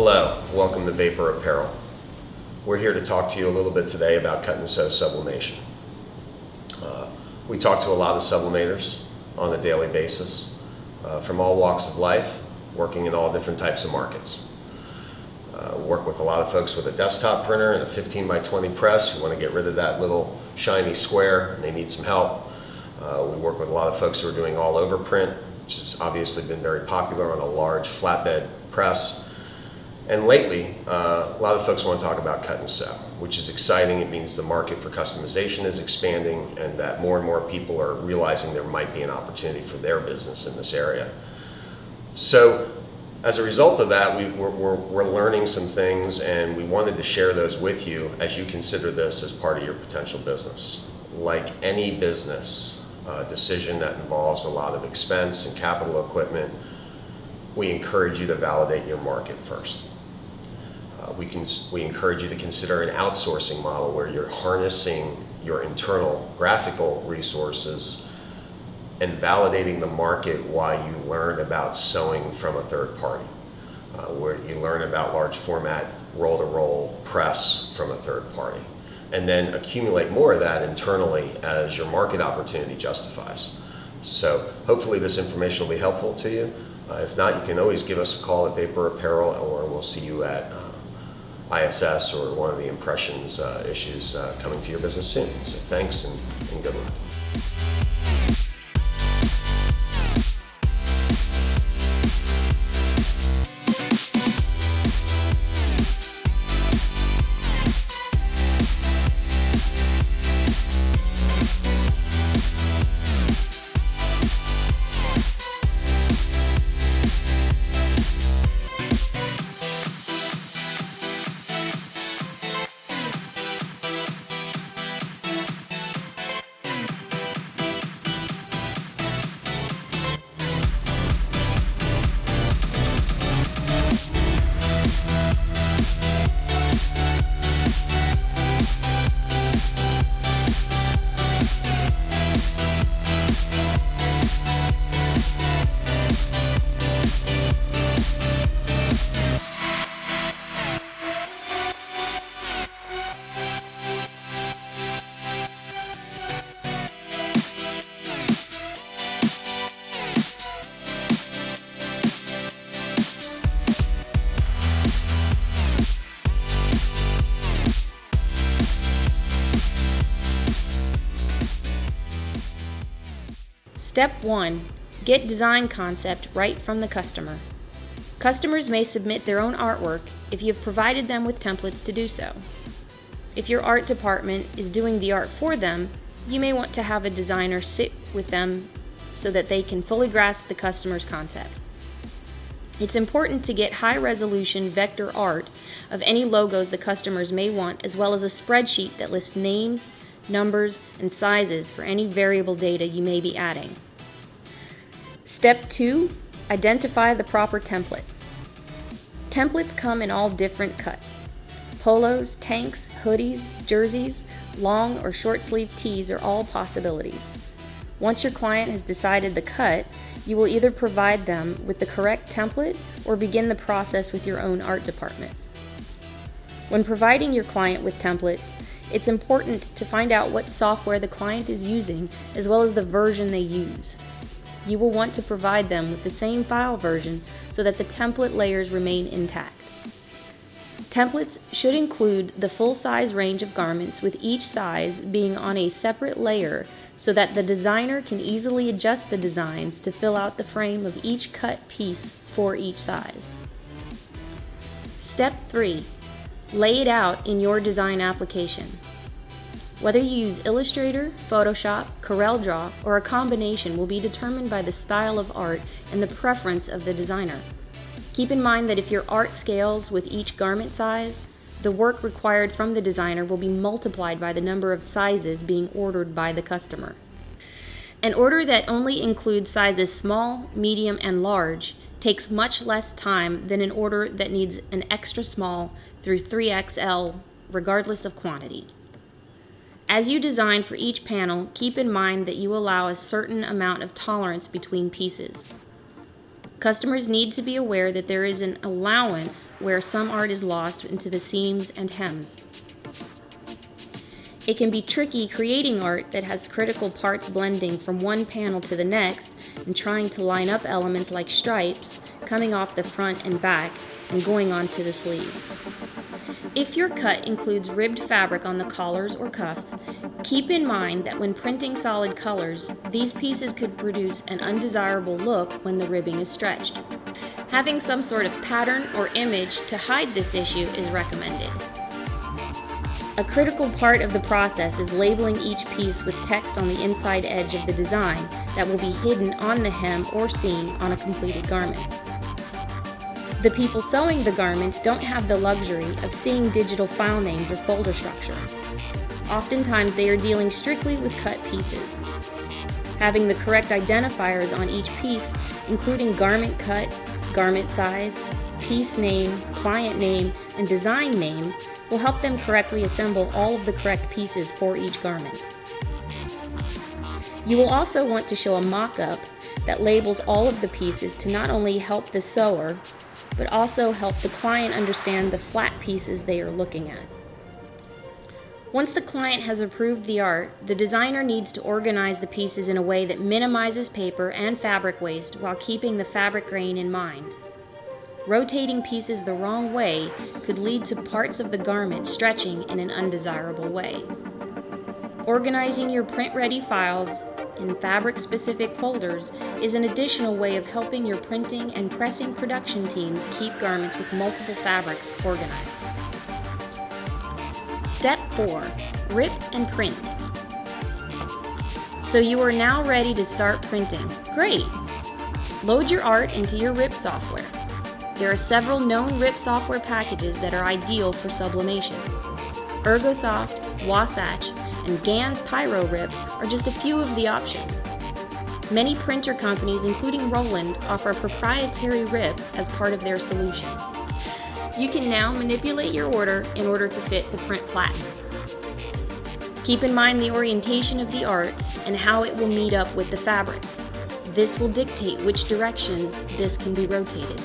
Hello, welcome to Vapor Apparel. We're here to talk to you a little bit today about cut and sew sublimation. We talk to a lot of sublimators on a daily basis from all walks of life, working in all different types of markets. Work with a lot of folks with a desktop printer and a 15 by 20 press who want to get rid of that little shiny square and they need some help. We work with a lot of folks who are doing all over print, which has obviously been very popular on a large flatbed press. And lately, a lot of folks want to talk about cut and sew, which is exciting. It means the market for customization is expanding and that more and more people are realizing there might be an opportunity for their business in this area. So as a result of that, we're learning some things and we wanted to share those with you as you consider this as part of your potential business. Like any business decision that involves a lot of expense and capital equipment, we encourage you to validate your market first. We encourage you to consider an outsourcing model where you're harnessing your internal graphical resources and validating the market while you learn about sewing from a third party, where you learn about large format roll-to-roll press from a third party, and then accumulate more of that internally as your market opportunity justifies. So hopefully this information will be helpful to you. If not, you can always give us a call at Vapor Apparel, or we'll see you at ISS or one of the impressions issues coming to your business soon. So thanks and good luck. Step 1. Get design concept right from the customer. Customers may submit their own artwork if you have provided them with templates to do so. If your art department is doing the art for them, you may want to have a designer sit with them so that they can fully grasp the customer's concept. It's important to get high-resolution vector art of any logos the customers may want, as well as a spreadsheet that lists names, numbers, and sizes for any variable data you may be adding. Step 2. Identify the proper template. Templates come in all different cuts. Polos, tanks, hoodies, jerseys, long or short sleeve tees are all possibilities. Once your client has decided the cut, you will either provide them with the correct template or begin the process with your own art department. When providing your client with templates, it's important to find out what software the client is using as well as the version they use. You will want to provide them with the same file version so that the template layers remain intact. Templates should include the full size range of garments, with each size being on a separate layer so that the designer can easily adjust the designs to fill out the frame of each cut piece for each size. Step 3. Lay it out in your design application. Whether you use Illustrator, Photoshop, CorelDRAW, or a combination will be determined by the style of art and the preference of the designer. Keep in mind that if your art scales with each garment size, the work required from the designer will be multiplied by the number of sizes being ordered by the customer. An order that only includes sizes small, medium, and large takes much less time than an order that needs an extra small through 3XL, regardless of quantity. As you design for each panel, keep in mind that you allow a certain amount of tolerance between pieces. Customers need to be aware that there is an allowance where some art is lost into the seams and hems. It can be tricky creating art that has critical parts blending from one panel to the next and trying to line up elements like stripes coming off the front and back and going onto the sleeve. If your cut includes ribbed fabric on the collars or cuffs, keep in mind that when printing solid colors, these pieces could produce an undesirable look when the ribbing is stretched. Having some sort of pattern or image to hide this issue is recommended. A critical part of the process is labeling each piece with text on the inside edge of the design that will be hidden on the hem or seam on a completed garment. The people sewing the garments don't have the luxury of seeing digital file names or folder structure. Oftentimes they are dealing strictly with cut pieces. Having the correct identifiers on each piece, including garment cut, garment size, piece name, client name, and design name, will help them correctly assemble all of the correct pieces for each garment. You will also want to show a mock-up that labels all of the pieces to not only help the sewer, but also help the client understand the flat pieces they are looking at. Once the client has approved the art, the designer needs to organize the pieces in a way that minimizes paper and fabric waste while keeping the fabric grain in mind. Rotating pieces the wrong way could lead to parts of the garment stretching in an undesirable way. Organizing your print-ready files in fabric-specific folders is an additional way of helping your printing and pressing production teams keep garments with multiple fabrics organized. Step 4. Rip and print. So you are now ready to start printing. Great! Load your art into your RIP software. There are several known RIP software packages that are ideal for sublimation. ErgoSoft, Wasatch, and GAN's PyroRip are just a few of the options. Many printer companies, including Roland, offer a proprietary RIP as part of their solution. You can now manipulate your order in order to fit the print platen. Keep in mind the orientation of the art and how it will meet up with the fabric. This will dictate which direction this can be rotated.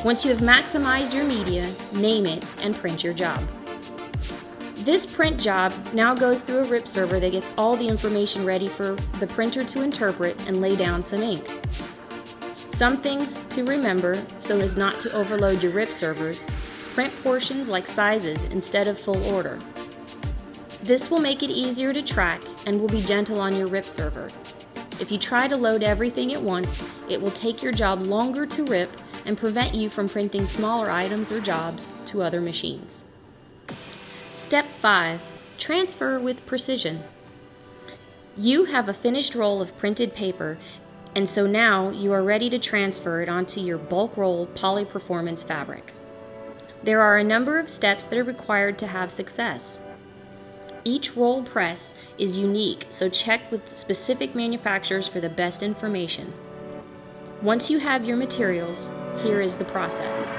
Once you have maximized your media, name it and print your job. This print job now goes through a RIP server that gets all the information ready for the printer to interpret and lay down some ink. Some things to remember so as not to overload your RIP servers: print portions like sizes instead of full order. This will make it easier to track and will be gentle on your RIP server. If you try to load everything at once, it will take your job longer to RIP and prevent you from printing smaller items or jobs to other machines. Step 5. Transfer with precision. You have a finished roll of printed paper, and so now you are ready to transfer it onto your bulk roll polyperformance fabric. There are a number of steps that are required to have success. Each roll press is unique, so check with specific manufacturers for the best information. Once you have your materials, here is the process.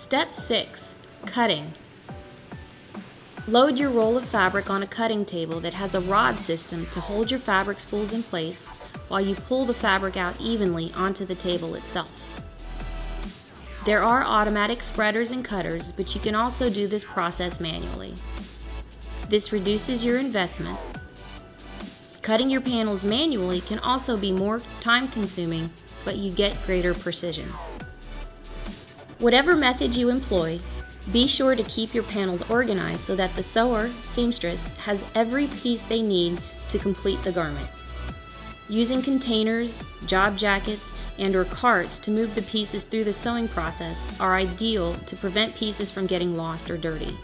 Step 6. Cutting. Load your roll of fabric on a cutting table that has a rod system to hold your fabric spools in place while you pull the fabric out evenly onto the table itself. There are automatic spreaders and cutters, but you can also do this process manually. This reduces your investment. Cutting your panels manually can also be more time-consuming, but you get greater precision. Whatever method you employ, be sure to keep your panels organized so that the sewer, seamstress, has every piece they need to complete the garment. Using containers, job jackets, and/or carts to move the pieces through the sewing process are ideal to prevent pieces from getting lost or dirty.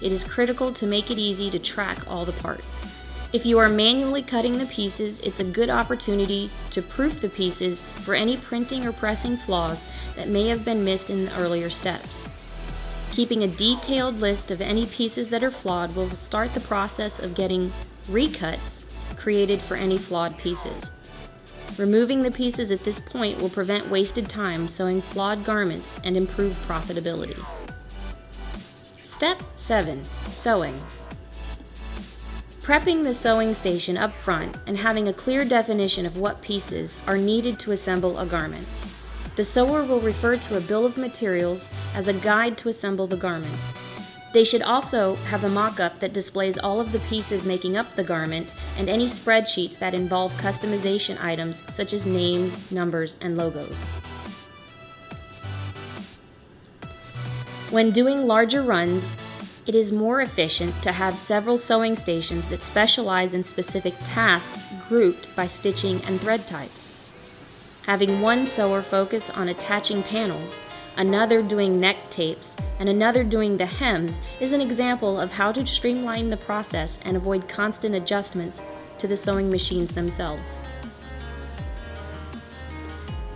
It is critical to make it easy to track all the parts. If you are manually cutting the pieces, it's a good opportunity to proof the pieces for any printing or pressing flaws that may have been missed in the earlier steps. Keeping a detailed list of any pieces that are flawed will start the process of getting recuts created for any flawed pieces. Removing the pieces at this point will prevent wasted time sewing flawed garments and improve profitability. Step 7. Sewing. Prepping the sewing station up front and having a clear definition of what pieces are needed to assemble a garment. The sewer will refer to a bill of materials as a guide to assemble the garment. They should also have a mock-up that displays all of the pieces making up the garment and any spreadsheets that involve customization items such as names, numbers, and logos. When doing larger runs, it is more efficient to have several sewing stations that specialize in specific tasks grouped by stitching and thread types. Having one sewer focus on attaching panels, another doing neck tapes, and another doing the hems is an example of how to streamline the process and avoid constant adjustments to the sewing machines themselves.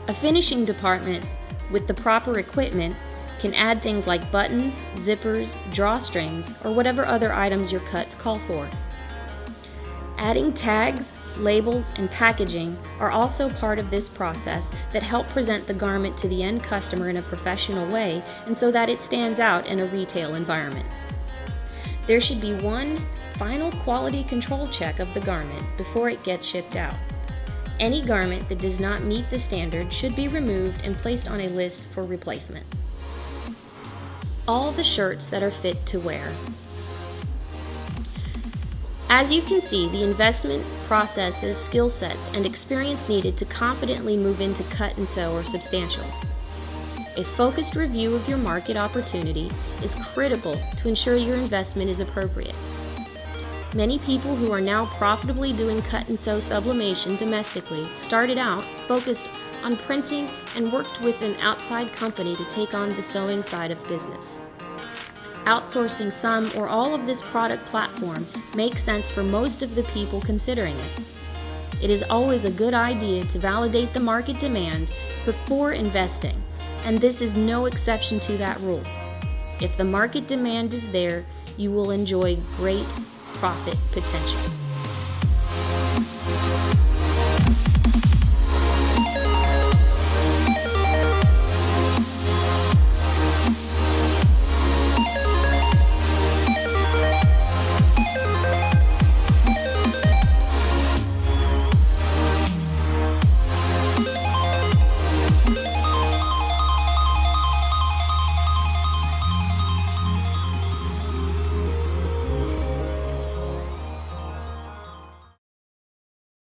A finishing department with the proper equipment can add things like buttons, zippers, drawstrings, or whatever other items your cuts call for. Adding tags, labels, and packaging are also part of this process that help present the garment to the end customer in a professional way and so that it stands out in a retail environment. There should be one final quality control check of the garment before it gets shipped out. Any garment that does not meet the standard should be removed and placed on a list for replacement. All the shirts that are fit to wear. As you can see, the investment, processes, skill sets, and experience needed to confidently move into cut and sew are substantial. A focused review of your market opportunity is critical to ensure your investment is appropriate. Many people who are now profitably doing cut and sew sublimation domestically started out focused on printing and worked with an outside company to take on the sewing side of business. Outsourcing some or all of this product platform makes sense for most of the people considering it. It is always a good idea to validate the market demand before investing, and this is no exception to that rule. If the market demand is there, you will enjoy great profit potential.